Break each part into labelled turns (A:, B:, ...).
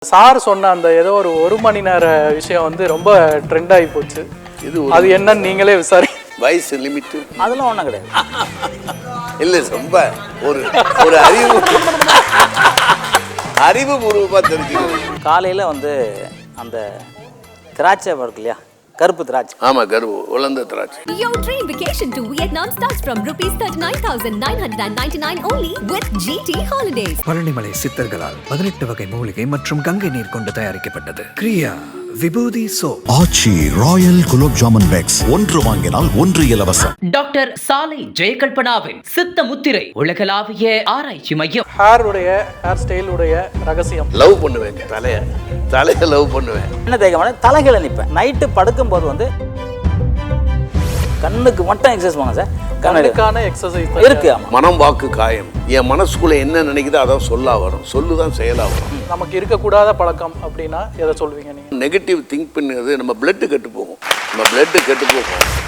A: Sir சொன்ன அந்த ஏதோ ஒரு மணி நேர விஷயம் வந்து ரொம்ப ட்ரெண்ட் ஆகி போச்சு. அது என்னன்னு நீங்களே விசாரி.
B: வயசு லிமிட்
C: அதெல்லாம் ஒன்றும் கிடையாது.
B: இல்லை, ரொம்ப ஒரு ஒரு அறிவுபூர்வமாக தெரிஞ்சுக்கணும்.
C: காலையில் வந்து அந்த திராட்சை இருக்கு இல்லையா, கருப்பு திராட்சை.
B: ஆமா, கருப்பு உலர்ந்த திராட்சை.
D: Your dream vacation to Vietnam starts from ₹39,999 only with GT Holidays.
E: பழனிமலை சித்தர்களால் 18 வகை மூலிகை மற்றும் கங்கை நீர் கொண்டு தயாரிக்கப்பட்டது. Kriya vibhuti soap.
F: Aachi royal gulab jamun packs, ஒன்று வாங்கினால் ஒன்று இலவசம்.
G: டாக்டர் சாலை ஜெயகல்பனாவின் சித்த முத்திரை உலகளாவிய ஆராய்ச்சி மையம்.
A: ஹேர் ஸ்டைல் உடைய ரகசியம்.
B: லவ் பண்ணுவேன், தலைய லவ் பண்ணுவேன்.
C: என்ன தேய்க்க தலைகளை நிற்பேன். நைட்டு படுக்கும் போது வந்து கண்ணுக்கு மட்டும் எக்ஸசைஸ் பண்ணுங்க சார்.
A: கண்ணுக்கான எக்ஸசைஸ்
C: இருக்கு.
B: மனம் வாக்கு காயம். என் மனசுக்குள்ள என்ன நினைக்குதோ அதான் சொல்லா வரும், சொல்லுதான் செயலா வரும்.
A: நமக்கு இருக்கக்கூடாத பழக்கம் அப்படின்னா எதை சொல்வீங்க நீங்க?
B: நெகட்டிவ் திங்க் பண்ணுறது நம்ம பிளட்டு கெட்டு போகும்.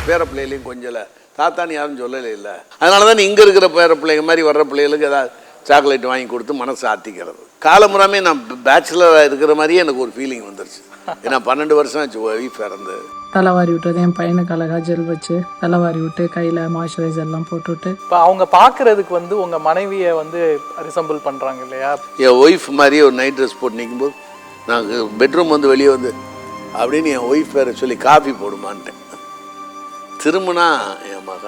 B: பேர பிள்ளைகளையும் கொஞ்சம் தாத்தான்னு யாரும் சொல்லலை இல்லை. அதனால தான் இங்கே இருக்கிற பேர பிள்ளைங்க மாதிரி வர்ற பிள்ளைகளுக்கு ஏதாவது சாக்லேட் வாங்கி கொடுத்து மனசை ஆற்றிக்கிறது. காலமுறாமே நான் பேச்சுலராக இருக்கிற மாதிரியே எனக்கு ஒரு ஃபீலிங் வந்துருச்சு. ஏன்னா 12 வருஷம் ஆச்சு ஒய்ஃப் இறந்து.
H: தலைவாரி விட்டுறது, என் பையனுக்கு அழகா ஜெல் வச்சு தலைவாரி விட்டு கையில் மாய்ஸ்சரைசர் எல்லாம் போட்டுவிட்டு.
A: இப்போ அவங்க பார்க்கறதுக்கு வந்து உங்கள் மனைவியை வந்து ரிசம்பிள் பண்ணுறாங்க இல்லையா?
B: என் ஒய்ஃப் மாதிரியே ஒரு நைட் ட்ரெஸ் போட்டு நிற்கும்போது நான் பெட்ரூம் வந்து வெளியே வந்து அப்படின்னு என் ஒய்ஃப் பேரை சொல்லி காஃபி போடுமான்ட்டேன். திரும்பினா என் மக.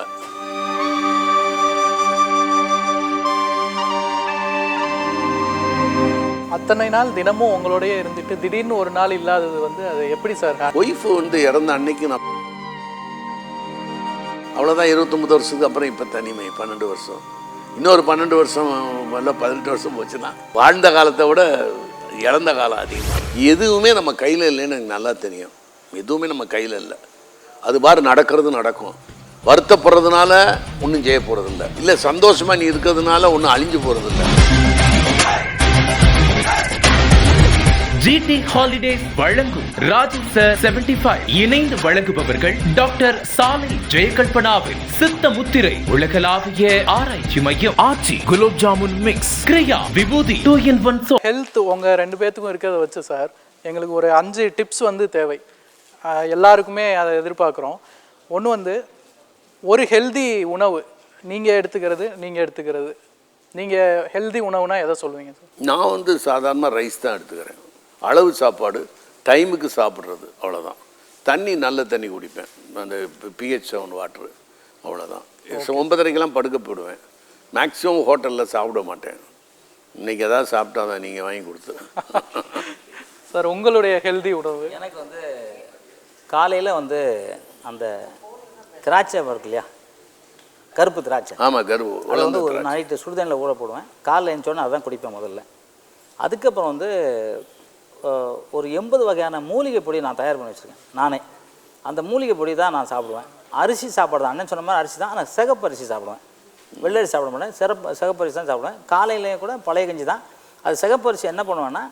A: அத்தனை நாள் தினமும் உங்களோடய இருந்துட்டு திடீர்னு ஒரு நாள் இல்லாதது வந்து அது எப்படி சார்?
B: ஒய்ஃப் வந்து இறந்த அன்னைக்கு நான் அவ்வளோதான். 29 வருஷத்துக்கு அப்புறம் இப்போ தனிமை 12 வருஷம். இன்னொரு 12 வருஷம் இல்லை 18 வருஷம் போச்சுன்னா வாழ்ந்த காலத்தை விட இழந்த காலம் அதிகமாக. எதுவுமே நம்ம கையில் இல்லைன்னு எனக்கு நல்லா தெரியும். எதுவுமே நம்ம கையில் இல்லை. அது பாரு நடக்கிறது நடக்கும். வருத்தப்படுறதுனால ஒன்றும் செய்ய போகிறதில்ல, இல்லை சந்தோஷமாக நீ இருக்கிறதுனால ஒன்றும் அழிஞ்சு போகிறதில்ல.
G: GT ஹாலிடேஸ் வழங்கும் ராஜீவ் சார் 75 இணைந்து வழங்குபவர்கள் டாக்டர் சாலை ஜெயகல்பனாவின் சித்த முத்திரை உலகளாவிய ஆராய்ச்சி மையம். Aachi gulab jamun mix, Kriya vibhuti 2-in-1 soap.
A: Health உங்கள் 2 பேர்த்துக்கும் இருக்கிறத வச்சு சார் எங்களுக்கு ஒரு 5 டிப்ஸ் வந்து தேவை. எல்லாருக்குமே அதை எதிர்பார்க்குறோம். ஒன்று வந்து ஒரு ஹெல்தி உணவு நீங்கள் எடுத்துக்கிறது. நீங்கள் ஹெல்தி உணவுனா எதை சொல்லுவீங்க சார்?
B: நான் வந்து சாதாரணமாக ரைஸ் தான் எடுத்துக்கிறேன். அளவு சாப்பாடு, டைமுக்கு சாப்பிட்றது, அவ்வளோதான். தண்ணி நல்ல தண்ணி குடிப்பேன், அந்த pH 7 வாட்ரு, அவ்வளோதான். 9:30க்கெல்லாம் படுக்க போடுவேன். மேக்ஸிமம் ஹோட்டலில் சாப்பிட மாட்டேன். இன்றைக்கி எதாவது சாப்பிட்டா தான் நீங்கள் வாங்கி கொடுத்து.
A: சார் உங்களுடைய ஹெல்தி உணவு?
C: எனக்கு வந்து காலையில் வந்து அந்த திராட்சை இருக்கு இல்லையா, கருப்பு திராட்சை.
B: ஆமாம், கருப்பு.
C: அதை வந்து ஒரு நைட்டு சுடுதண்ணில் ஊற போடுவேன். காலையில் எழுந்தோடனே அதான் குடிப்பேன் முதல்ல. அதுக்கப்புறம் வந்து ஒரு 80 வகையான மூலிகை பொடி நான் தயார் பண்ணி வச்சுருக்கேன் நானே. அந்த மூலிகை பொடி தான் நான் சாப்பிடுவேன். அரிசி சாப்பாடு தான், அண்ணன் சொன்ன மாதிரி அரிசி தான். ஆனால் சிகப்பு அரிசி சாப்பிடுவேன், வெள்ளரிசி சாப்பிட மாட்டேன். சிகப்பு அரிசி தான் சாப்பிடுவேன். காலையிலேயே கூட பழைய கஞ்சி தான். அது சிகப்பு அரிசி என்ன பண்ணுவேன்னா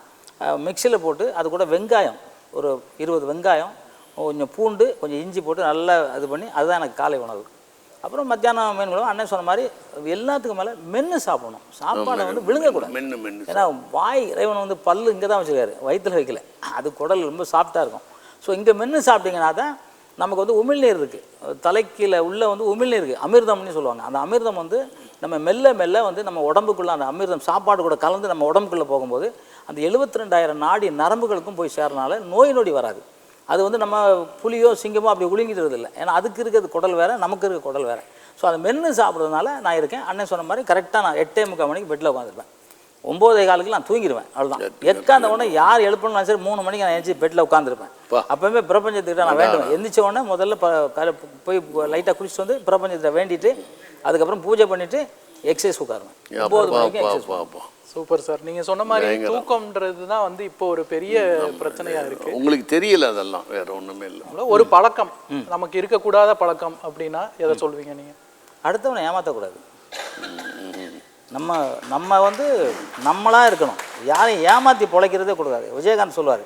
C: மிக்சியில் போட்டு அது கூட வெங்காயம், ஒரு 20 வெங்காயம், கொஞ்சம் பூண்டு, கொஞ்சம் இஞ்சி போட்டு நல்லா இது பண்ணி, அதுதான் எனக்கு காலை உணவு. அப்புறம் மத்தியானம் மீன்களும் அண்ணன் சொன்ன மாதிரி எல்லாத்துக்கும் மேலே மென்று சாப்பிடணும். சாப்பாடை வந்து விழுங்கக்கூடாது. ஏன்னா வாய் இறைவன் வந்து பல்லு இங்கே தான் வச்சுருக்காரு, வயிற்றில் வைக்கல. அது குடல் ரொம்ப சாஃப்டாக இருக்கும். ஸோ இங்கே மென்று சாப்பிட்டீங்கன்னா தான் நமக்கு வந்து உமிழ்நீர் இருக்குது, தலைக்கீழே உள்ளே வந்து உமிழ்நீர் இருக்குது, அமிர்தம்னு சொல்லுவாங்க. அந்த அமிர்தம் வந்து நம்ம மெல்ல வந்து நம்ம உடம்புக்குள்ளே அந்த அமிர்தம் சாப்பாடு கூட கலந்து நம்ம உடம்புக்குள்ளே போகும்போது அந்த 72,000 நாடி நரம்புகளுக்கும் போய் சேரனால நோய் நொடி வராது. அது வந்து நம்ம புலியோ சிங்கமோ அப்படி உழுங்கிடுறது இல்லை. ஏன்னா அதுக்கு இருக்கிறது குடல் வேறு, நமக்கு இருக்கிற குடல் வேறு. ஸோ அதை மென்று சாப்பிட்றதுனால நான் இருக்கேன். அண்ணன் சொன்ன மாதிரி கரெக்டாக நான் 8:45 மணிக்கு பெட்டில் உட்காந்துருப்பேன். 9:15 நான் தூங்கிடுவேன். அவ்வளோதான். எட்காந்த உடனே யார் எழுப்பணும்னா சரி 3 மணிக்கு நான் எழுச்சி பெட்டில் உட்காந்துருப்பேன். அப்போவுமே பிரபஞ்சத்துக்கிட்ட நான் வேண்டுவேன். எந்திரிச்ச உடனே முதல்ல போய் லைட்டாக குளிச்சுட்டு வந்து பிரபஞ்சத்தை வேண்டிட்டு அதுக்கப்புறம் பூஜை பண்ணிவிட்டு எக்ஸசைஸ் உட்காருவேன். 9 மணிக்கு எக்ஸசைஸ்.
A: Super sir. நீங்கள் சொன்ன மாதிரி தூக்கம்ன்றது தான் வந்து இப்போ ஒரு பெரிய பிரச்சனையாக இருக்குது. உங்களுக்கு
B: தெரியல, அதெல்லாம் வேற ஒன்றுமே இல்லை.
A: ஒரு பழக்கம் நமக்கு இருக்கக்கூடாத பழக்கம் அப்படின்னா எதை சொல்வீங்க நீங்கள்?
C: அடுத்தவனை ஏமாற்றக்கூடாது. நம்ம வந்து நம்மளாக இருக்கணும். யாரையும் ஏமாற்றி பிழைக்கிறதே கூடாது. விஜயகாந்த் சொல்லுவார்,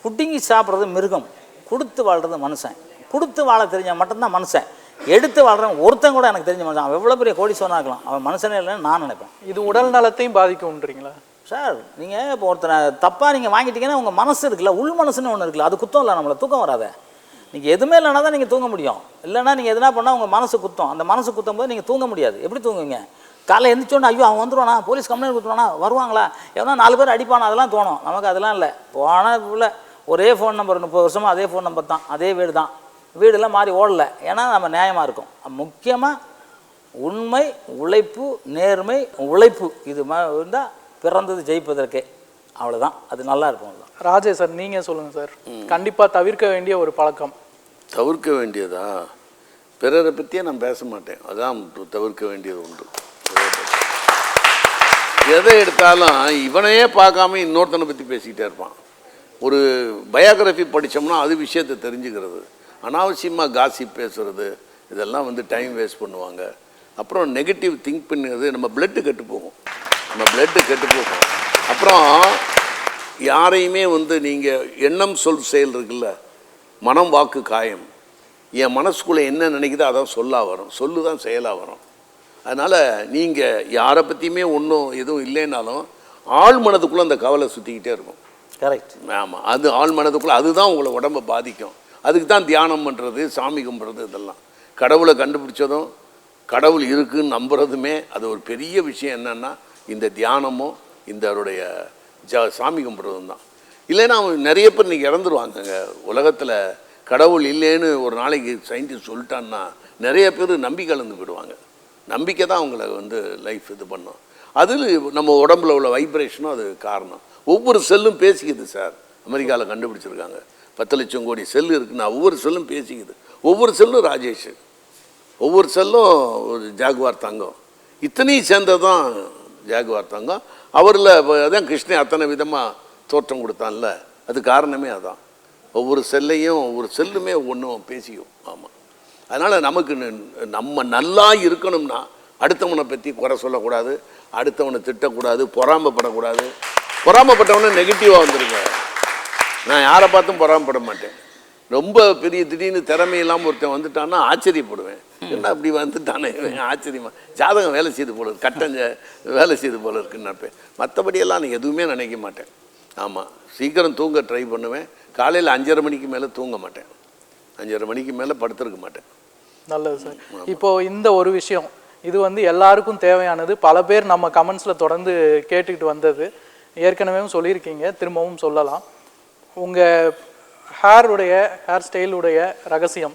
C: புட்டிங்கி சாப்பிட்றது மிருகம், கொடுத்து வாழ்கிறது மனுஷன். கொடுத்து வாழ தெரிஞ்ச மட்டும்தான் மனுஷன். எடுத்து வாழ்றவன் ஒருத்தன் கூட எனக்கு தெரிஞ்ச மனுஷன். அவன் எவ்வளோ பெரிய கோடீஸ்வரனாக இருக்கலாம், அவன் மனுஷனே இல்லைன்னு நான் நினைப்பேன்.
A: இது உடல் நலத்தையும் பாதிக்கும்ன்றீங்களா?
C: சார் நீங்கள் இப்போ ஒருத்தனை தப்பாக நீங்கள் வாங்கிட்டீங்கன்னா உங்கள் மனசு இருக்குல்ல, உள் மனசுன்னு ஒன்று இருக்குல்ல, அது குத்தம் இல்லை, நம்மளை தூக்கம் வராத. நீங்கள் எதுவுமே இல்லைனா தான் நீங்கள் தூங்க முடியும். இல்லைனா நீங்கள் எதுனா பண்ணால் உங்கள் மனசு குத்தம். அந்த மனசு குத்தும் போது நீங்கள் தூங்க முடியாது. எப்படி தூங்குவீங்க? காலைல எழுந்திரிச்சோன்னா ஐயோ அவன் வந்துடுவானா, போலீஸ் கம்ப்ளைண்ட் கொடுத்துருவானா, வருவாங்களா, எவனா 4 பேர் அடிப்பானா, அதெல்லாம் தோணும். நமக்கு அதெல்லாம் இல்லை. போனால் இல்லை, ஒரே ஃபோன் நம்பர் 30 வருஷமாக அதே ஃபோன் நம்பர் தான், அதே வீடு தான், வீடெல்லாம் மாறி ஓடலை. ஏன்னா நம்ம நியாயமாக இருக்கும். முக்கியமாக உண்மை, உழைப்பு, நேர்மை, உழைப்பு, இது இருந்தால் பிறந்தது ஜெயிப்பதற்கே. அவ்வளோதான், அது நல்லா இருக்கும்.
A: ராஜேஷ் சார் நீங்கள் சொல்லுங்கள் சார். கண்டிப்பாக தவிர்க்க வேண்டிய ஒரு பழக்கம்.
B: தவிர்க்க வேண்டியதா? பிறரை பற்றியே நான் பேச மாட்டேன். அதான் தவிர்க்க வேண்டியது உண்டு. எதை எடுத்தாலும் இவனையே பார்க்காம இன்னொருத்தனை பற்றி பேசிக்கிட்டே இருப்பான். ஒரு பயோகிராஃபி படித்தோம்னா அது விஷயத்தை தெரிஞ்சுக்கிறது. அனாவசியமாக காசிப் பேசுகிறது, இதெல்லாம் டைம் வேஸ்ட் பண்ணுவாங்க. அப்புறம் நெகட்டிவ் திங்க் பண்ணுறது, நம்ம பிளட்டு கெட்டு போகும். அப்புறம் யாரையுமே நீங்கள் எண்ணம் சொல் செயல் இருக்குல்ல, மனம் வாக்கு காயம். என் மனசுக்குள்ளே என்ன நினைக்குதோ அதான் சொல்லாக வரும், சொல்லு தான் செயலாக வரும். அதனால் நீங்கள் யாரை பற்றியுமே ஒன்றும் எதுவும் இல்லைன்னாலும் ஆள் மனதுக்குள்ளே அந்த கவலை சுற்றிக்கிட்டே இருக்கும்.
C: கரெக்ட்.
B: ஆமாம், அது ஆள் மனதுக்குள்ளே அதுதான் உங்களை உடம்பை பாதிக்கும். அதுக்கு தான் தியானம் பண்ணுறது, சாமி கும்பிட்றது, இதெல்லாம். கடவுளை கண்டுபிடிச்சதும் கடவுள் இருக்குன்னு நம்புறதுமே அது ஒரு பெரிய விஷயம். என்னென்னா இந்த தியானமும் இந்த அவருடைய சாமி கும்பிட்றதும் தான். இல்லைன்னா அவங்க நிறைய பேர் இன்றைக்கி இறந்துருவாங்கங்க. உலகத்தில் கடவுள் இல்லைன்னு ஒரு நாளைக்கு சயின்டிஸ்ட் சொல்லிட்டான்னா நிறைய பேர் நம்பிக்கை கலந்து போயிடுவாங்க. நம்பிக்கை தான் அவங்கள லைஃப் இது பண்ணும். அதில் நம்ம உடம்புல உள்ள வைப்ரேஷனும் அது காரணம். ஒவ்வொரு செல்லும் பேசிக்குது சார். அமெரிக்காவில் கண்டுபிடிச்சிருக்காங்க. 10 லட்சம் கோடி செல்லு இருக்குன்னா ஒவ்வொரு செல்லும் பேசிக்குது. ஒவ்வொரு செல்லும் ராஜேஷ், ஒவ்வொரு செல்லும் ஒரு ஜாகுவார் தங்கம். இத்தனையும் சேர்ந்தது தான் ஜாகுவார் தங்கம். அவரில் அதான் கிருஷ்ணன் அத்தனை விதமாக தோற்றம் கொடுத்தான்ல, அது காரணமே அதான். ஒவ்வொரு செல்லையும் ஒவ்வொரு செல்லுமே ஒன்றும் பேசிக்கும். ஆமாம். அதனால் நமக்கு நம்ம நல்லா இருக்கணும்னா அடுத்தவனை பற்றி குறை சொல்லக்கூடாது, அடுத்தவனை திட்டக்கூடாது, பொறாமப்படக்கூடாது. பொறாமப்பட்டவனே நெகட்டிவாக வந்துருங்க. நான் யாரை பார்த்தும் பொறாமப்பட மாட்டேன். ரொம்ப பெரிய திடீர்னு திறமை இல்லாமல் ஒருத்தன் வந்துட்டான்னா ஆச்சரியப்படுவேன். என்ன அப்படி வந்துட்டானே ஆச்சரியமாக, ஜாதகம் வேலை செய்து போல இருக்கு, கட்டஞ்ச வேலை செய்து போல இருக்குன்னு நினைப்பேன். மற்றபடியெல்லாம் நான் எதுவுமே நினைக்க மாட்டேன். ஆமாம், சீக்கிரம் தூங்க ட்ரை பண்ணுவேன். காலையில் 5:30 மணிக்கு மேலே தூங்க மாட்டேன். 5:30 மணிக்கு மேலே படுத்துருக்க மாட்டேன்.
A: நல்லது சார். இப்போது இந்த ஒரு விஷயம் இது எல்லாருக்கும் தேவையானது. பல பேர் நம்ம கமெண்ட்ஸில் தொடர்ந்து கேட்டுக்கிட்டு வந்தது. ஏற்கனவே சொல்லியிருக்கீங்க, திரும்பவும் சொல்லலாம். உங்கள் ஹேர் ஸ்டைலுடைய ரகசியம்?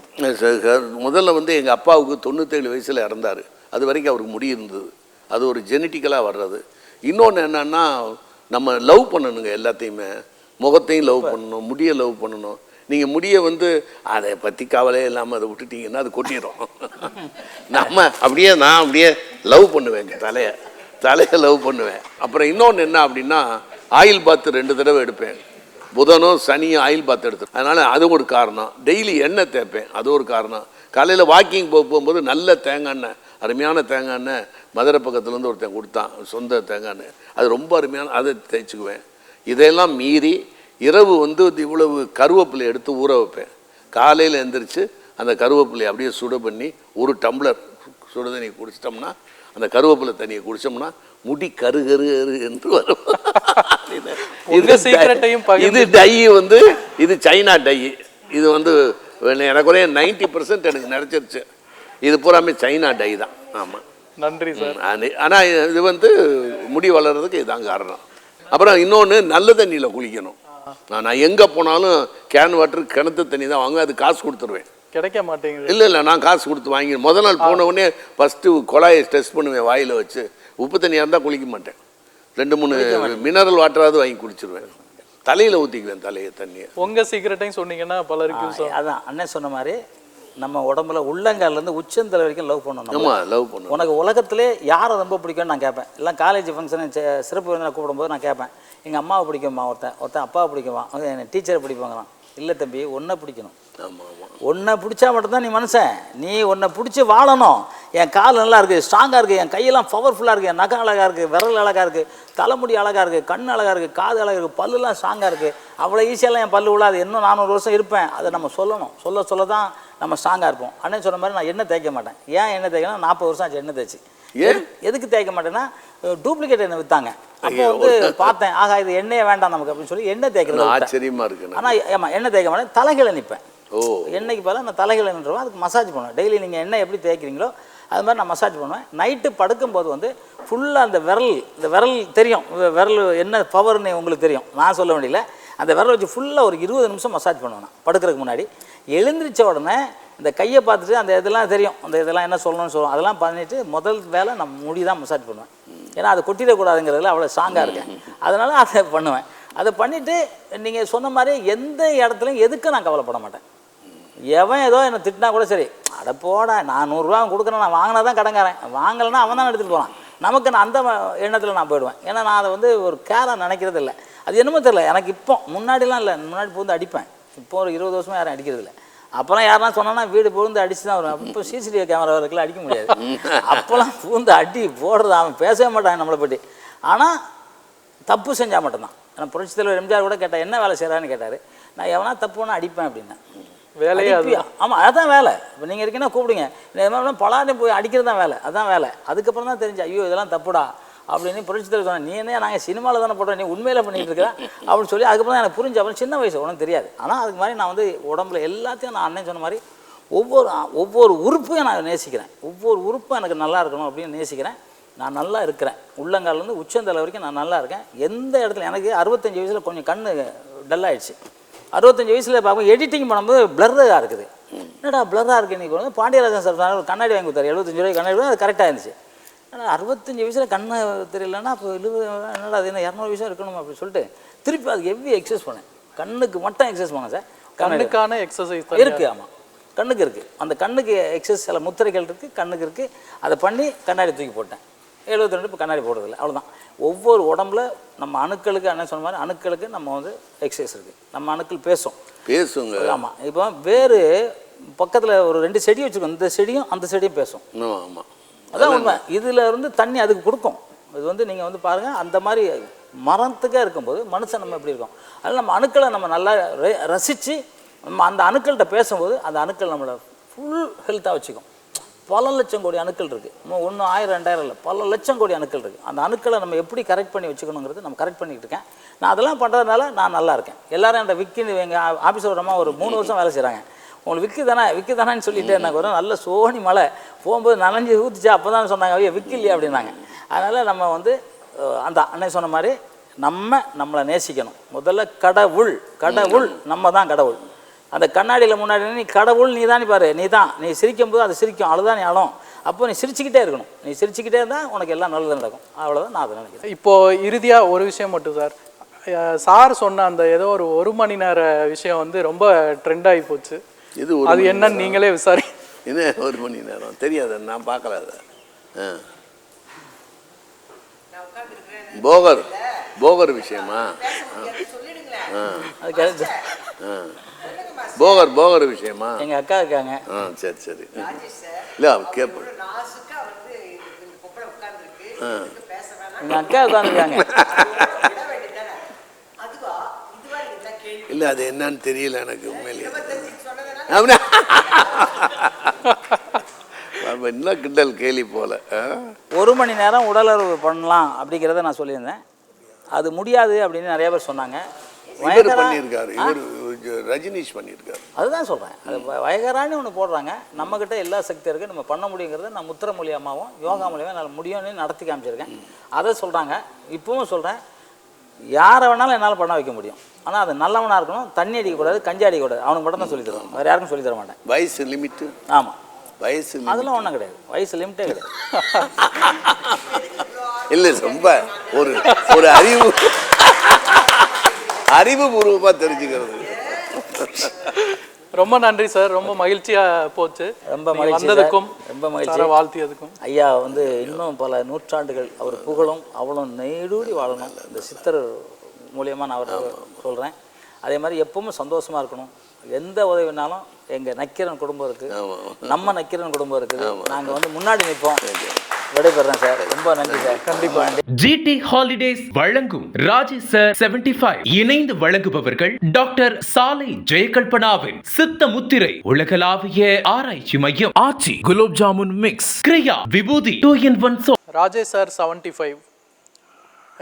B: முதல்ல எங்கள் அப்பாவுக்கு 97 வயசில் இறந்தார். அது வரைக்கும் அவருக்கு முடி இருந்தது. அது ஒரு ஜெனட்டிக்கலாக வர்றது. இன்னொன்று என்னன்னா, நம்ம லவ் பண்ணணுங்க. எல்லாத்தையுமே முகத்தையும் லவ் பண்ணணும், முடியை லவ் பண்ணணும். நீங்கள் முடியை அதை பற்றி கவலையே இல்லாமல் அதை விட்டுட்டீங்கன்னா அது கொட்டிடும். நான் அப்படியே லவ் பண்ணுவேங்க, தலையை லவ் பண்ணுவேன். அப்புறம் இன்னொன்று என்ன அப்படின்னா, ஆயில் பாத்து 2 தடவை எடுப்பேன். புதனும் சனியும் ஆயில் பாத்து எடுத்து. அதனால் அது ஒரு காரணம். டெய்லி எண்ணெய் தேய்ப்பேன், அது ஒரு காரணம். காலையில் வாக்கிங் போகும்போது நல்ல தேங்காய் எண்ணெய், அருமையான தேங்காய் எண்ணெய் மதுரை பக்கத்துலேருந்து ஒருத்தன் கொடுத்தான், சொந்த தேங்காய் எண்ணெய். அது ரொம்ப அருமையான, அதை தேய்ச்சிக்குவேன். இதையெல்லாம் மீறி இரவு இவ்வளவு கருவேப்பிலை எடுத்து ஊற வைப்பேன். காலையில் எழுந்திரிச்சு அந்த கருவேப்பிலையை அப்படியே சுட பண்ணி 1 டம்ளர் சுடு தண்ணி குடிச்சிட்டோம்னா, அந்த கருவேப்பிலை தண்ணியை குடித்தோம்னா முடி கரு என்று வரும். இது டை இது சைனா டை. இது எனக்குறைய 90% எனக்கு நினச்சிருச்சு. இது பூராமே சைனா டை தான். ஆமாம்,
A: நன்றி சார்.
B: ஆனால் இது முடி வளர்கிறதுக்கு இதுதான் காரணம். அப்புறம் இன்னொன்று, நல்ல தண்ணியில் குளிக்கணும். நான் எங்கே போனாலும் கேன் வாட்டர் கிணத்து தண்ணி தான் வாங்குவேன். அது காசு கொடுத்துருவேன்.
A: கிடைக்க மாட்டேங்குது.
B: இல்லை, நான் காசு கொடுத்து வாங்கி முதல் நாள் போன உடனே ஃபஸ்ட்டு குழாயை டெஸ்ட் பண்ணுவேன். வாயில் வச்சு உப்பு தண்ணியாக இருந்தால் குளிக்க மாட்டேன். 2-3 மினரல் வாட்டராவது வாங்கி குடிச்சிருவேன். தலையில் ஊற்றிக்குவேன் தண்ணியை.
A: உங்கள் சீக்கிரட்டையும் சொன்னீங்கன்னா பலருக்கு.
C: அதான் அண்ணன் சொன்ன மாதிரி நம்ம உடம்புல உள்ளங்கால்லேருந்து உச்சந்தலை வரைக்கும் லவ் பண்ணணும்.
B: ஆமாம், லவ் பண்ணணும்.
C: உனக்கு உலகத்திலே யாரை ரொம்ப பிடிக்கும்னு நான் கேட்பேன். எல்லாம் காலேஜ் ஃபங்க்ஷன் சிறப்பு விருந்தில் கூப்பிடும்போது நான் கேட்பேன், எங்கள் அம்மாவை பிடிக்குமா, ஒருத்தன் அப்பாவை பிடிக்குமா, என் டீச்சரை பிடிப்பாங்களாம். இல்லை தம்பி, ஒன்றை பிடிக்கணும்.
B: ஆமாம், ஆமாம்.
C: ஒன்றை பிடிச்சா மட்டும்தான் நீ மனுஷன். நீ ஒன்றை பிடிச்சி வாழணும். என் கால் நல்லா இருக்குது, ஸ்ட்ராங்காக இருக்குது, என் கையெல்லாம் பவர்ஃபுல்லாக இருக்குது, என் நகம் அழகாக இருக்குது, விரல் அழகாக இருக்குது, தலைமுடி அழகாக இருக்குது, கண் அழகாக இருக்குது, காது அழகாக இருக்குது, பல்லுலாம் ஸ்ட்ராங்காக இருக்குது. அவ்வளோ ஈஸியெல்லாம் என் பல்லு விழாது. இன்னும் 400 வருஷம் இருப்பேன். அதை நம்ம சொல்லணும். சொல்ல தான் நம்ம ஸ்ட்ராங்காக இருப்போம். அண்ணன் சொன்ன மாதிரி நான் எண்ணெய் தேய்க்க மாட்டேன். ஏன் எண்ணெய் தேய்க்கணும்? 40 வருஷம் ஆச்சு எண்ணெய் தேய்ச்சி. எதுக்கு தேய்க்க மாட்டேன்னா டூப்ளிகேட் எண்ணெய் விற்றாங்க. அப்போ வந்து பார்த்தேன், ஆகா இது எண்ணெயே வேண்டாம் நமக்கு அப்படின்னு சொல்லி எண்ணெய் தேய்க்கிறது
B: ஆச்சரியமா இருக்கு.
C: ஆனால் ஆமாம் எண்ணெய் தேய்க்க மாட்டேன், தலைகளை நிற்பேன். எண்ணெய்க்கு பதிலாக நான் தலைகளை நின்றுவேன். அதுக்கு மசாஜ் பண்ணுவேன். டெய்லி நீங்கள் எண்ணெய் எப்படி தேய்க்கிறீங்களோ அது மாதிரி நான் மசாஜ் பண்ணுவேன். நைட்டு படுக்கும்போது வந்து ஃபுல்லாக அந்த விரல் தெரியும், விரல் என்ன பவர்னு உங்களுக்கு தெரியும், நான் சொல்ல வேண்டியல. அந்த விரல் வச்சு ஃபுல்லாக ஒரு 20 நிமிஷம் மசாஜ் பண்ணுவேன் நான் படுக்கிறதுக்கு முன்னாடி. எழுந்திரிச்ச உடனே இந்த கையை பார்த்துட்டு அந்த இதெல்லாம் தெரியும், அந்த இதெல்லாம் என்ன சொல்லணும்னு சொல்லுவோம், அதெல்லாம் பண்ணிவிட்டு முதல் வேலை நான் முடி தான் மசாஜ் பண்ணுவேன். ஏன்னா அது கொட்டிடக்கூடாதுங்கிறதுல அவ்வளோ ஸ்ட்ராங்காக இருக்கேன். அதனால் அதை பண்ணுவேன். அதை பண்ணிவிட்டு நீங்கள் சொன்ன மாதிரி எந்த இடத்துலையும் எதுக்கும் நான் கவலைப்பட மாட்டேன். எவன் ஏதோ என்னை திட்டினா கூட சரி, அட போட நான் 100 ரூபா கொடுக்குறேன், நான் வாங்கினா தான் கடங்காரன், வாங்கலைன்னா அவன் தான் எடுத்துகிட்டு போகிறான், நமக்கு நான் அந்த எண்ணத்தில் நான் போயிடுவேன். ஏன்னா நான் அதை வந்து ஒரு கேராக நினைக்கிறது இல்லை. அது என்னமோ தெரியல எனக்கு. இப்போ முன்னாடிலாம் இல்லை, முன்னாடி பூந்து அடிப்பேன். இப்போ ஒரு 20 வருஷமாக யாரும் அடிக்கிறது இல்லை. அப்போலாம் யாருன்னா சொன்னா வீடு பூந்து அடிச்சு தான் வரும். இப்போ சிசிடிவி கேமரா வரைக்கும் அடிக்க முடியாது. அப்போல்லாம் பூந்து அடி போடுறது, அவன் பேசவே மாட்டான் நம்மளை பற்றி. ஆனால் தப்பு செஞ்சால் மட்டும்தான். ஏன்னா புரட்சித் தலைவர் எம்ஜிஆர் கூட கேட்டால் என்ன வேலை செய்கிறான்னு கேட்டார். நான் எவனா தப்பு வேணா அடிப்பேன் அப்படின்னா.
A: வேலையே
C: ஆமாம், அதுதான் வேலை. இப்போ நீங்கள் இருக்கீங்கன்னா கூப்பிடுங்க, பலானே போய் அடிக்கிறது தான் வேலை, அதுதான் வேலை. அதுக்கப்புறம் தான் தெரிஞ்சு ஐயோ இதெல்லாம் தப்புடா அப்படின்னு புரட்சித் தலைவர் சொன்னேன். நீ என்ன நாங்கள் சினிமாவில் தானே போடுறோம், நீ உண்மையில் பண்ணிகிட்டு இருக்கிற அப்படின்னு சொல்லி அதுக்கப்புறம் தான் எனக்கு புரிஞ்சு. அப்புறம் சின்ன வயசு உனக்கு தெரியாது. ஆனால் அதுக்கு மாதிரி நான் வந்து உடம்புல எல்லாத்தையும் நான் அண்ணன் சொன்ன மாதிரி ஒவ்வொரு உறுப்பையும் நான் நேசிக்கிறேன். ஒவ்வொரு உறுப்பும் எனக்கு நல்லா இருக்கணும் அப்படின்னு நேசிக்கிறேன். நான் நல்லா இருக்கிறேன். உள்ளங்காலேருந்து உச்சந்தலை வரைக்கும் நான் நல்லா இருக்கேன். எந்த இடத்துல எனக்கு 65 வயசில் கொஞ்சம் கண் டல்லாகிடுச்சு. 65 வயசில் பார்க்கும் எடிட்டிங் பண்ணும்போது பிளர்ராக இருக்குது. என்னடா பிளர்ராக இருக்குது இன்றைக்கி. பாண்டியராஜன் சார் ஒரு கண்ணாடி வாங்கி கொடுத்தாரு, 75 ரூபாய்க்கு கண்ணாடி. அது கரெக்டாக இருந்துச்சு. ஆனால் 65 வயசில் கண்ணை தெரியலன்னா அப்போ 70 என்னடா அது என்ன 200 வயசாக இருக்கணும் அப்படின்னு சொல்லிட்டு திருப்பி அதுக்கு ஹெவி எக்ஸசைஸ் பண்ணேன். கண்ணுக்கு மட்டும் எக்ஸசைஸ் பண்ணேன் சார்.
A: கண்ணுக்கான எக்ஸசைஸ்
C: இருக்குது. ஆமாம், கண்ணுக்கு இருக்குது. அந்த கண்ணுக்கு எக்ஸசைஸ் சில முத்திரைகள் இருக்குது, கண்ணுக்கு இருக்குது. அதை பண்ணி கண்ணாடி தூக்கி போட்டேன். 72 இப்போ கண்ணாடி போடுறதில்ல, அவ்வளோதான். ஒவ்வொரு உடம்புல நம்ம அணுக்களுக்கு என்ன சொன்ன மாதிரி அணுக்களுக்கு நம்ம வந்து எக்ஸசைஸ் இருக்குது. நம்ம அணுக்கள் பேசுங்க. ஆமாம், இப்போ வேறு பக்கத்தில் ஒரு 2 செடி வச்சுருக்கோம், இந்த செடியும் அந்த செடியும் பேசும்.
B: ஆமாம்,
C: அதான் உண்மை. இதில் இருந்து தண்ணி அதுக்கு கொடுக்கும். இது வந்து நீங்கள் வந்து பாருங்கள், அந்த மாதிரி மரத்துக்கே இருக்கும்போது மனுஷன் நம்ம எப்படி இருக்கோம். அதில் நம்ம அணுக்களை நம்ம நல்லா ரசித்து நம்ம அந்த அணுக்கள்கிட்ட பேசும்போது அந்த அணுக்கள் நம்மளை ஃபுல் ஹெல்த்தாக வச்சுக்கும். பல லட்சம் கோடி அணுக்கள் இருக்குது. 1 1000 2000 இல்லை, பல லட்சம் கோடி அணுக்கள் இருக்குது. அந்த அணுக்களை நம்ம எப்படி கரெக்ட் பண்ணி வச்சுக்கணுங்கிறது நம்ம கரெக்ட் பண்ணிகிட்டு இருக்கேன். நான் அதெல்லாம் பண்ணுறதுனால நான் நல்லா இருக்கேன். எல்லோரும் என்கிட்ட விற்கின்னு எங்கள் ஆஃபீஸில் ஒரு அம்மா ஒரு 3 வருஷம் வேலை செய்கிறாங்க. உங்களுக்கு விற்கு தானேன்னு சொல்லிட்டு எனக்கு ஒரு நல்ல சோனி மழை போகும்போது நனைஞ்சி ஊற்றிச்சா அப்போ தான் சொன்னாங்க, ஐயோ விற்க இல்லையா அப்படின்னாங்க. அதனால் நம்ம வந்து அந்த அண்ணன் சொன்ன மாதிரி நம்மளை நேசிக்கணும். முதல்ல கடவுள் நம்ம தான் கடவுள். அந்த கண்ணாடியில் முன்னாடி நீ கடவுள் நீ தான் பாரு, நீ சிரிக்கும் போது அது சிரிக்கும், அழுதான் நீ அழும். அப்போ நீ சிரிச்சுக்கிட்டே இருக்கணும். நீ சிரிச்சுக்கிட்டே இருந்தால் உனக்கு எல்லாம் நல்லது நடக்கும். அவ்வளோதான் நான் அதை நினைக்கிறேன்.
A: இப்போது இறுதியாக ஒரு விஷயம் மட்டும் சார். சார் சொன்ன அந்த ஏதோ ஒரு 1 மணி நேர விஷயம் வந்து ரொம்ப ட்ரெண்ட் ஆகி போச்சு. அது என்னன்னு நீங்களே விசாரி.
B: என்ன 1 மணி நேரம் தெரியாது, நான் பார்க்கல. அதை போகர் விஷயமா? போகர் விஷயமா?
C: எங்கள் அக்கா இருக்காங்க.
B: சரி இல்லை கேட்ப
C: எங்கள் அக்கா உட்காந்துருக்காங்க.
B: இல்லை அது என்னன்னு தெரியல எனக்கு உண்மையிலேயே. என்ன கிண்டல் கேலி போல.
C: 1 மணி நேரம் உடலுறவு பண்ணலாம் அப்படிங்கிறத நான் சொல்லியிருந்தேன். அது முடியாது அப்படின்னு நிறைய பேர் சொன்னாங்க.
B: பண்ணியிருக்காரு, இவர் ரஜினிஷ் பண்ணியிருக்காரு.
C: அதுதான் சொல்கிறேன். அது வயகரான்னு ஒன்று போடுறாங்க. நம்மக்கிட்ட எல்லா சக்தி இருக்குது, நம்ம பண்ண முடியுங்கிறத நான் முத்திரை மூலியமாகவும் யோகா மூலியமாக என்னால் முடியும்னு நடத்தி காமிச்சிருக்கேன். அதை சொல்கிறாங்க. இப்பவும் சொல்கிறேன், யாரை வேணாலும் என்னால் பண்ண வைக்க முடியும். ஆனால் அது நல்லவனாக இருக்கணும். தண்ணி அடிக்கக்கூடாது, கஞ்சி அடிக்கக்கூடாது. அவனுக்கு மட்டும் தான் சொல்லி தருவாங்க, வேறு யாருக்கும் சொல்லி தர மாட்டேன்.
B: வயசு லிமிட்டு?
C: ஆமாம், வயசு அதெல்லாம் ஒன்றும் கிடையாது. வயசு லிமிட்டே கிடையாது.
B: இல்லை, ரொம்ப ஒரு அறிவுபூர்வமாக தெரிஞ்சுக்கிறது.
A: ரொம்ப நன்றி சார், ரொம்ப மகிழ்ச்சியாக போச்சு.
C: ரொம்ப மகிழ்ச்சி, ரொம்ப மகிழ்ச்சி.
A: வாழ்த்தியதுக்கும்
C: ஐயா வந்து இன்னும் பல நூற்றாண்டுகள் அவர் புகழும் அவ்வளோ நெய்டூடி வாழணும். இந்த சித்தர் மூலியமாக நான் அவர் சொல்கிறேன். அதே மாதிரி எப்பவும் சந்தோஷமாக இருக்கணும். எந்த உதவினாலும் எங்கள் நக்கீரன் குடும்பம் இருக்குது, நம்ம நக்கீரன் குடும்பம் இருக்குது. நாங்கள் வந்து முன்னாடி நிற்போம். விடைபெறேன் சார். ரொம்ப நன்றி சார்.
A: கண்டிப்பாக.
G: GT ஹாலிடேஸ் வழங்கும் ராஜேஷ் சார் 75 இணைந்து வழங்குபவர்கள் டாக்டர் சாலை ஜெயகல்பனாவின் சித்த முத்திரை உலகளாவிய ஆராய்ச்சி மையம், Aachi gulab jamun mix, Kriya vibhuti 2-in-1 soap.
A: Rajesh sir 75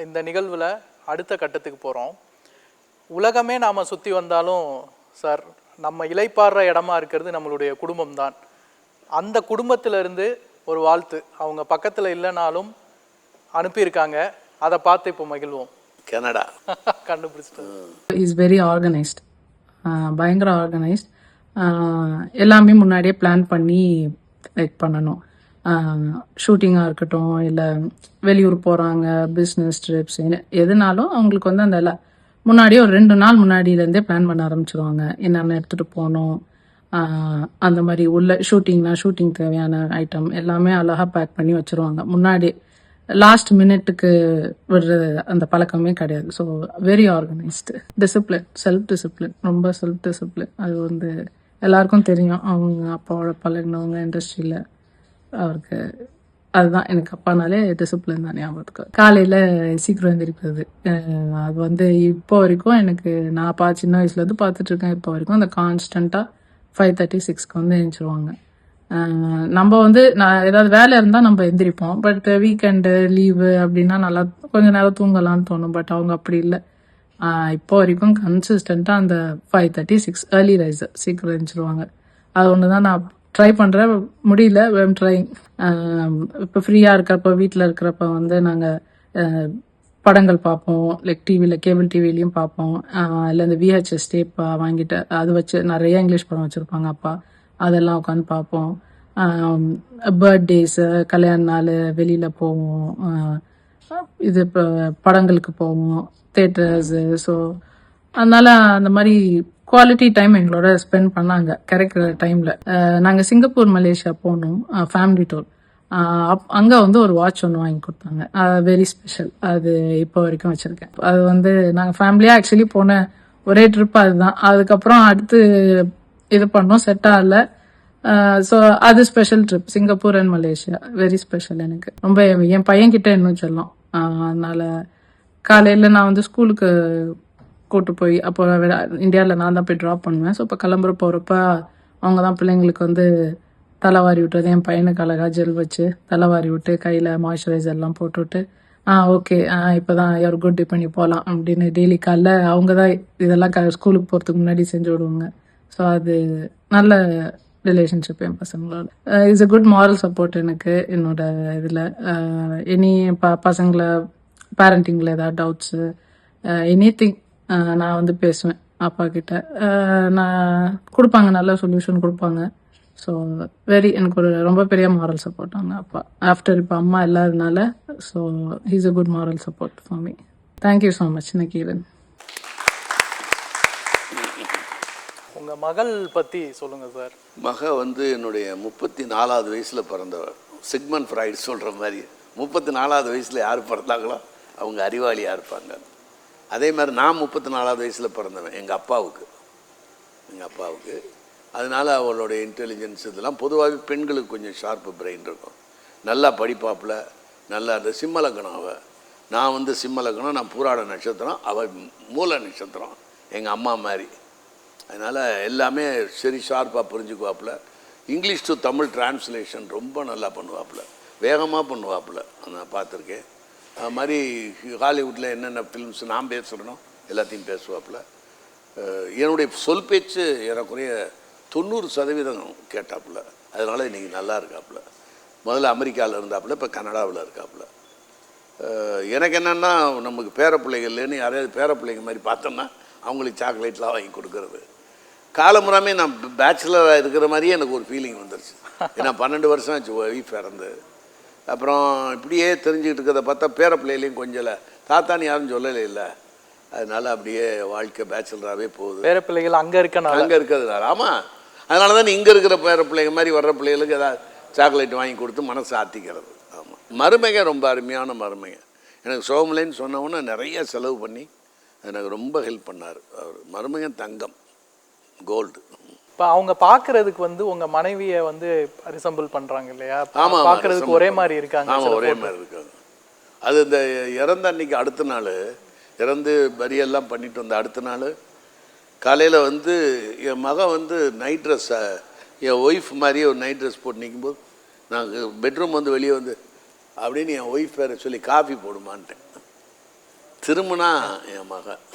A: இந்த நிகழ்வில் அடுத்த கட்டத்துக்கு போகிறோம். உலகமே நாம் சுற்றி வந்தாலும் சார், நம்ம இளைப்பாடுற இடமா இருக்கிறது நம்மளுடைய குடும்பம் தான். அந்த குடும்பத்திலிருந்து ஒரு வாழ்த்து அவங்க பக்கத்தில் இல்லைனாலும் அனுப்பியிருக்காங்க. அதை பார்த்து இப்போ மகிழ்வோம்.
B: கனடா
A: கண்டுபிடிச்சிட்டு
H: இஸ் வெரி ஆர்கனைஸ்ட், பயங்கர ஆர்கனைஸ்ட். எல்லாமே முன்னாடியே பிளான் பண்ணி லைக் பண்ணணும். ஷூட்டிங்காக இருக்கட்டும், இல்லை வெளியூர் போகிறாங்க, பிஸ்னஸ் ட்ரிப்ஸ், எதுனாலும் அவங்களுக்கு வந்து அந்த முன்னாடியே ஒரு 2 நாள் முன்னாடியிலேருந்தே பிளான் பண்ண ஆரம்பிச்சிருவாங்க. என்னென்ன எடுத்துகிட்டு போகணும், அந்த மாதிரி உள்ள ஷூட்டிங்னா ஷூட்டிங் தேவையான ஐட்டம் எல்லாமே அழகாக பேக் பண்ணி வச்சுருவாங்க. முன்னாடி லாஸ்ட் மினிட்டுக்கு விடுறது அந்த பழக்கமே கிடையாது. So very organised, discipline, self discipline, ரொம்ப செல்ஃப் டிசிப்ளின். அது வந்து எல்லாருக்கும் தெரியும். அவங்க அப்பாவோட பழகினவங்க இண்டஸ்ட்ரியில், அவருக்கு அதுதான் எனக்கு அப்பானாலே டிசிப்ளின் தான் ஞாபகத்துக்கு. காலையில் சீக்கிரம் எழுந்திரிக்கிறது, அது வந்து இப்போ வரைக்கும் எனக்கு நான் சின்ன வயசுலேருந்து பார்த்துட்ருக்கேன். இப்போ வரைக்கும் அந்த கான்ஸ்டண்ட்டாக 5:36 வந்து எழுந்திருவாங்க. நம்ம வந்து நான் ஏதாவது வேலை இருந்தால் நம்ம எந்திரிப்போம். பட் வீக்கெண்டு லீவு அப்படின்னா நல்லா கொஞ்சம் நேரம் தூங்கலாம்னு தோணும். பட் அவங்க அப்படி இல்லை. இப்போ வரைக்கும் கன்சிஸ்டண்ட்டாக அந்த 5:36 ஏர்லி ரைஸ், சீக்கிரம் எழுந்திருவாங்க. அது ஒன்று தான் நான் ட்ரை பண்ணுறேன், முடியல. I'm trying. இப்போ ஃப்ரீயாக இருக்கிறப்ப, வீட்டில் இருக்கிறப்ப வந்து நாங்கள் படங்கள் பார்ப்போம். லைக் டிவியில், கேபிள் டிவிலையும் பார்ப்போம். இல்லை இந்த VHS டேப் வாங்கிட்டு அது வச்சு நிறைய இங்கிலீஷ் படம் வச்சுருப்பாங்க அப்பா, அதெல்லாம் உட்காந்து பார்ப்போம். பர்த்டேஸு, கல்யாண நாள், வெளியில் போவோம். இது இப்போ படங்களுக்கு போவோம், தேட்டர்ஸு. ஸோ அதனால் அந்த மாதிரி குவாலிட்டி டைம் எங்களோட ஸ்பெண்ட் பண்ணாங்க கிடைக்கிற டைமில். நாங்கள் சிங்கப்பூர், மலேசியா போனோம் ஃபேமிலி டூர். அங்கே வந்து ஒரு வாட்ச் ஒன்று வாங்கி கொடுத்தாங்க, வெரி ஸ்பெஷல். அது இப்போ வரைக்கும் வச்சுருக்கேன். அது வந்து நாங்கள் ஃபேமிலியாக ஆக்சுவலி போன ஒரே ட்ரிப் அதுதான். அதுக்கப்புறம் அடுத்து இது பண்ணோம், செட் ஆகல. ஸோ அது special trip, Singapore and Malaysia, very special. எனக்கு ரொம்ப என் பையன்கிட்ட இன்னும் சொல்லலாம். அதனால் காலையில் நான் வந்து ஸ்கூலுக்கு கூட்டு போய், அப்போ இந்தியாவில் நான் தான் போய் ட்ராப் பண்ணுவேன். ஸோ இப்போ கிளம்புற போகிறப்ப அவங்க தான் பிள்ளைங்களுக்கு வந்து தலைவாரி விட்டுறது. என் பையனுக்கு அழகாக ஜெல் வச்சு தலைவாரி விட்டு கையில் மாய்ஸ்சரைசர் எல்லாம் போட்டுவிட்டு ஓகே இப்போ தான் யுவர் குட் பண்ணி போகலாம் அப்படின்னு டெய்லி காலைல அவங்க தான் இதெல்லாம் ஸ்கூலுக்கு போகிறதுக்கு முன்னாடி செஞ்சு விடுவாங்க. ஸோ அது நல்ல ரிலேஷன்ஷிப் என் பசங்களோட. It's a good moral support எனக்கு என்னோட இதில். எனி பசங்களை பேரண்டிங்கில் ஏதாவது டவுட்ஸு, எனிதிங் நான் வந்து பேசுவேன் அப்பா கிட்ட. நான் கொடுப்பாங்க, நல்ல சொல்யூஷன் கொடுப்பாங்க. ஸோ எனக்கு ஒரு ரொம்ப பெரிய மாரல் சப்போர்ட் அவங்க அப்பா. ஆஃப்டர் இப்போ அம்மா இல்லாததுனால, so he's a good moral support for me. Thank you so much Nakkeeran.
A: உங்கள் மகள் பற்றி சொல்லுங்கள் சார்.
B: மக வந்து என்னுடைய 34வது வயசில் பிறந்தவர். சிக்மண்ட் ஃப்ராய்டு சொல்கிற மாதிரி 34வது வயசில் யார் பிறந்தாங்களோ அவங்க அறிவாளியாக இருப்பாங்க. அதே மாதிரி நான் 34வது வயசில் பிறந்தவன் எங்கள் அப்பாவுக்கு. அதனால் அவளுடைய இன்டெலிஜென்ஸ் இதெல்லாம் பொதுவாகவே பெண்களுக்கு கொஞ்சம் ஷார்ப்பு பிரெயின் இருக்கும். நல்லா படிப்பாப்பில், நல்லா அந்த சிம்மலக்கணம். நான் வந்து சிம்மலக்கணம், நான் பூராட நட்சத்திரம், அவள் மூல நட்சத்திரம், எங்கள் அம்மா மாதிரி. அதனால் எல்லாமே சரி ஷார்ப்பாக புரிஞ்சுக்குவாப்பில். இங்கிலீஷ் டு தமிழ் டிரான்ஸ்லேஷன் ரொம்ப நல்லா பண்ணுவாப்பில், வேகமாக பண்ணுவாப்பில். நான் பார்த்துருக்கேன். அது மாதிரி ஹாலிவுட்டில் என்னென்ன ஃபிலிம்ஸ் நான் பேசுகிறேனோ எல்லாத்தையும் பேசுவாப்பில். என்னுடைய சொல் பேச்சு ஏறக்குறைய 90% கேட்டாப்புல. அதனால் இன்றைக்கி நல்லா இருக்காப்புல. முதல்ல அமெரிக்காவில் இருந்தாப்புல, இப்போ கனடாவில் இருக்காப்புல. எனக்கு என்னென்னா, நமக்கு பேரப்பிள்ளைகள்லேன்னு யாரையாவது பேரப்பிள்ளைங்க மாதிரி பார்த்தோம்னா அவங்களுக்கு சாக்லேட்லாம் வாங்கி கொடுக்கறது. காலமுறாமே நான் பேச்சுலராக இருக்கிற மாதிரியே எனக்கு ஒரு ஃபீலிங் வந்துருச்சு. ஏன்னா 12 வருஷம் ஆச்சு ஒய்ஃப் இறந்து. அப்புறம் இப்படியே தெரிஞ்சுக்கிட்டு இருக்கிறத பார்த்தா பேரப்பிள்ளைகளையும் கொஞ்சம் தாத்தான்னு யாரும் சொல்லலை இல்லை. அதனால் அப்படியே வாழ்க்கை பேச்சுலராகவே போகுது.
A: பேரப்பிள்ளைகள் அங்கே
B: இருக்கிறதுனால. ஆமாம், அதனால தான் இங்கே இருக்கிற பேரப்பிள்ளைங்க மாதிரி வர்ற பிள்ளைகளுக்கு ஏதாவது சாக்லேட் வாங்கி கொடுத்து மனசை ஆற்றிக்கிறது. ஆமாம், மருமக ரொம்ப அருமையான மருமக. எனக்கு சோமலேன்னு சொன்னவொன்னே நிறைய செலவு பண்ணி எனக்கு ரொம்ப ஹெல்ப் பண்ணார் அவர். மருமகன் தங்கம், கோல்டு.
A: இப்போ அவங்க பார்க்கறதுக்கு வந்து உங்க மனைவியை வந்து ரிசம்பிள் பண்றாங்க இல்லையா?
B: ஆமா,
A: பார்க்கறதுக்கு ஒரே மாதிரி இருக்காங்க.
B: ஆமாம், ஒரே மாதிரி இருக்காங்க. அது இந்த இறந்த அன்னைக்கு அடுத்த நாள், இறந்து பரியெல்லாம் பண்ணிட்டு வந்த அடுத்த நாள் காலையில் வந்து என் மகன் வந்து நைட் ட்ரெஸ்ஸை என் ஒய்ஃப் மாதிரியே ஒரு நைட் ட்ரெஸ் போட்டு நிற்கும்போது நாங்கள் பெட்ரூம் வந்து வெளியே வந்து அப்படின்னு என் ஒய்ஃப் பேரை சொல்லி காஃபி போடுமான்ட்டேன். திரும்பினா என் மகன்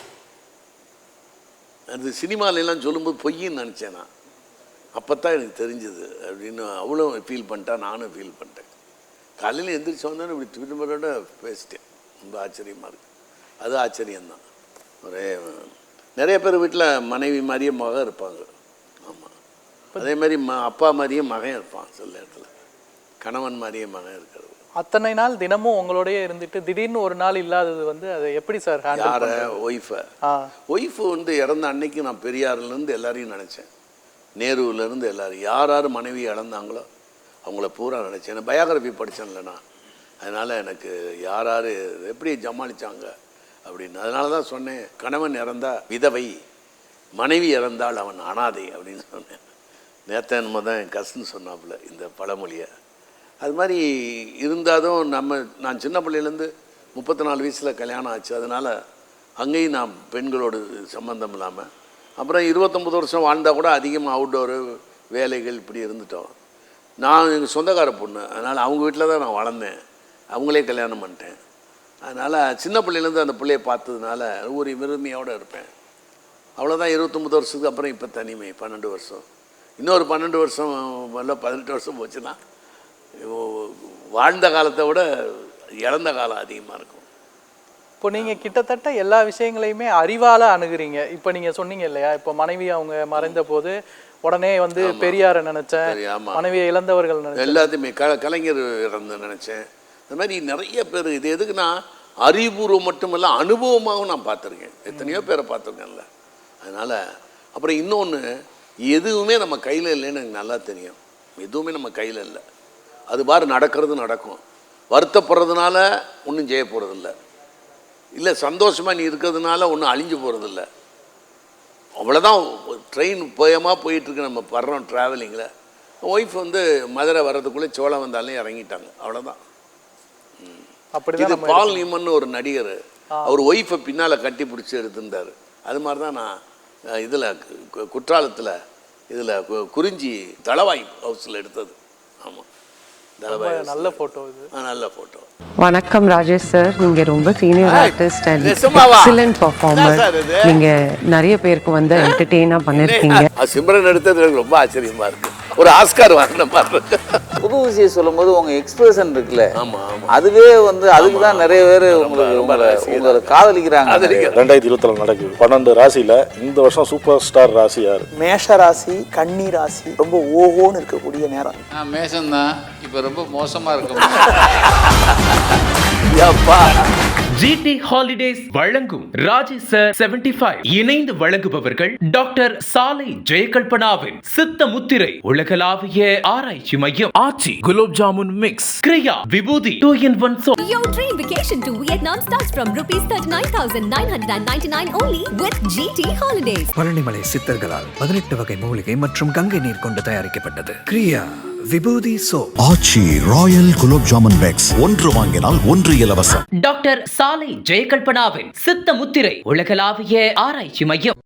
B: அது சினிமாலெல்லாம் சொல்லும்போது பொய்ன்னு நினச்சேன் நான். அப்போ தான் எனக்கு தெரிஞ்சுது அப்படின்னு அவளும் ஃபீல் பண்ணிட்டா, நானும் ஃபீல் பண்ணிட்டேன். காலையில் எந்திரிச்சு வந்தோன்னு இப்படி திரும்பரோட பேசிட்டேன். ரொம்ப ஆச்சரியமாக இருக்குது. அது ஆச்சரியம்தான். ஒரே நிறைய பேர் வீட்டில் மனைவி மாதிரியே மகன் இருப்பாங்க. ஆமாம், அதே மாதிரி அப்பா மாதிரியே மகன் இருப்பான். சில இடத்துல கணவன் மாதிரியே மகன் இருக்கிறது.
A: அத்தனை நாள் தினமும் உங்களோடய இருந்துட்டு திடீர்னு ஒரு நாள் இல்லாதது வந்து அதை எப்படி சார் ஹேண்டில்?
B: யாரை? ஒய்ஃபை. ஒய்ஃபு வந்து இறந்த அன்னைக்கு நான் பெரியார்லேருந்து எல்லாரையும் நினச்சேன். நேருவிலேருந்து எல்லாரும் யார் யார் மனைவி இழந்தாங்களோ அவங்கள பூரா நினச்சேன். எனக்கு பயோகிராஃபி படித்தேன்ல நான், அதனால் எனக்கு யார் யார் எப்படி ஜமாளித்தாங்க அப்படின்னு. அதனால தான் சொன்னேன், கணவன் இறந்தா விதவை, மனைவி இறந்தால் அவன் அனாதை அப்படின்னு சொன்னேன். நேத்தன் தான் என் கசின் சொன்னாப்புல இந்த பழமொழியை. அது மாதிரி இருந்தாலும் நான் சின்ன பிள்ளையிலேருந்து 34 வயசில் கல்யாணம் ஆச்சு. அதனால் அங்கேயும் நான் பெண்களோடு சம்மந்தம் இல்லாமல், அப்புறம் 29 வருஷம் வாழ்ந்தால் கூட அதிகமாக அவுட்டோரு வேலைகள் இப்படி இருந்துட்டோம். நான் எங்கள் சொந்தக்கார பொண்ணு, அதனால் அவங்க வீட்டில் தான் நான் வளர்ந்தேன். அவங்களே கல்யாணம் பண்ணிட்டேன். அதனால் சின்ன பிள்ளையிலேருந்து அந்த பிள்ளையை பார்த்ததுனால ஒரு விரும்பியோடு இருப்பேன். அவ்வளோதான். 29 வருஷத்துக்கு அப்புறம் இப்போ தனிமை 12 வருஷம். இன்னொரு 12 வருஷம் இல்லை 18 வருஷம் போச்சுன்னா வாழ்ந்த காலத்தை விட இழந்த காலம் அதிகமாக இருக்கும்.
A: இப்போ நீங்கள் கிட்டத்தட்ட எல்லா விஷயங்களையுமே அறிவால் அணுகுறீங்க. இப்போ நீங்கள் சொன்னீங்க இல்லையா, இப்போ மனைவி அவங்க மறைந்த போது உடனே வந்து பெரியாரை நினச்சேன், மனைவியை இழந்தவர்கள் நினைச்சேன்,
B: எல்லாத்தையுமே கலைஞர் இறந்து நினச்சேன். அது மாதிரி நிறைய பேர். இது எதுக்குன்னா அறிவுபூர்வம் மட்டுமல்ல, அனுபவமாகவும் நான் பார்த்துருக்கேன். எத்தனையோ பேரை பார்த்துருக்கேன்ல. அதனால் அப்புறம் இன்னொன்று, எதுவுமே நம்ம கையில் இல்லைன்னு எனக்கு நல்லா தெரியும். எதுவுமே நம்ம கையில் இல்லை. அது பாரு நடக்கிறது நடக்கும். வருத்தப்படுறதுனால ஒன்றும் செய்ய போகிறதில்ல, இல்லை சந்தோஷமாக நீ இருக்கிறதுனால ஒன்றும் அழிஞ்சு போகிறதில்ல. அவ்வளோதான். ட்ரெயின் போயமாக போயிட்டுருக்கு, நம்ம வர்றோம் ட்ராவலிங்கில். ஒய்ஃப் வந்து மதுரை வர்றதுக்குள்ளே சோளம் வந்தாலும் இறங்கிட்டாங்க. அவ்வளோதான். இது பால் நியூமன் ஒரு நடிகர், அவர் ஒய்ஃபை பின்னால் கட்டி பிடிச்சி எடுத்திருந்தார். அது மாதிரி தான் நான் இதில் குற்றாலத்தில் இதில் குறிஞ்சி தளவாய் ஹவுஸில் எடுத்தது. ஆமாம்,
A: நல்ல ஃபோட்டோ இது.
B: நல்ல ஃபோட்டோ.
I: வணக்கம் ராஜேஷ் சார், நீங்க ரொம்ப senior artist and excellent performer. நீங்க நிறைய பேருக்கு வந்து என்டர்டெயினா பண்ணிருக்கீங்க.
B: சிம்ரன் எடுத்தது எனக்கு ரொம்ப ஆச்சரியமா இருக்கு. ஒரு ஆஸ்கார் வாங்கின மாதிரி இருக்கு.
C: புது விஷயம் சொல்லும்போது உங்க எக்ஸ்பிரஷன் இருக்குல்ல,
B: ஆமா
C: அதுவே வந்து அதுக்கு தான் நிறைய பேர் உங்களுக்கு காதலிக்கிறாங்க.
J: 2024 நடக்குது. 12 ராசியில இந்த வருஷம் சூப்பர் ஸ்டார் ராசி யாரு?
K: மேஷ ராசி, கன்னி ராசி ரொம்ப ஓஹோன்னு இருக்கக்கூடிய நேரம்.
L: மேஷம் தான் இப்ப ரொம்ப மோசமா இருக்கும்.
G: ஜிடி ஹாலிடேஸ் வழங்கும் ராஜேசர் 75 இணைந்து வழங்குபவர்கள் டாக்டர் சாலை ஜெயகல்பனாவின் சித்த முத்திரை உலகளாவிய ஆராய்ச்சி மையம், Aachi gulab jamun mix, Kriya vibhuti 2-in-1 soap.
D: Your dream vacation to Vietnam starts from ₹39,999 only with GT Holidays.
E: பழனிமலை சித்தர்களால் 18 வகை மூலிகை மற்றும் கங்கை நீர் கொண்டு தயாரிக்கப்பட்டது. Kriya vibhuti soap.
F: Aachi royal gulab jamun packs, 1 வாங்கினால் 1 இலவசம்.
G: டாக்டர் சாலை ஜெயகல்பனாவின் சித்த முத்திரை உலகளாவிய ஆராய்ச்சி மையம்.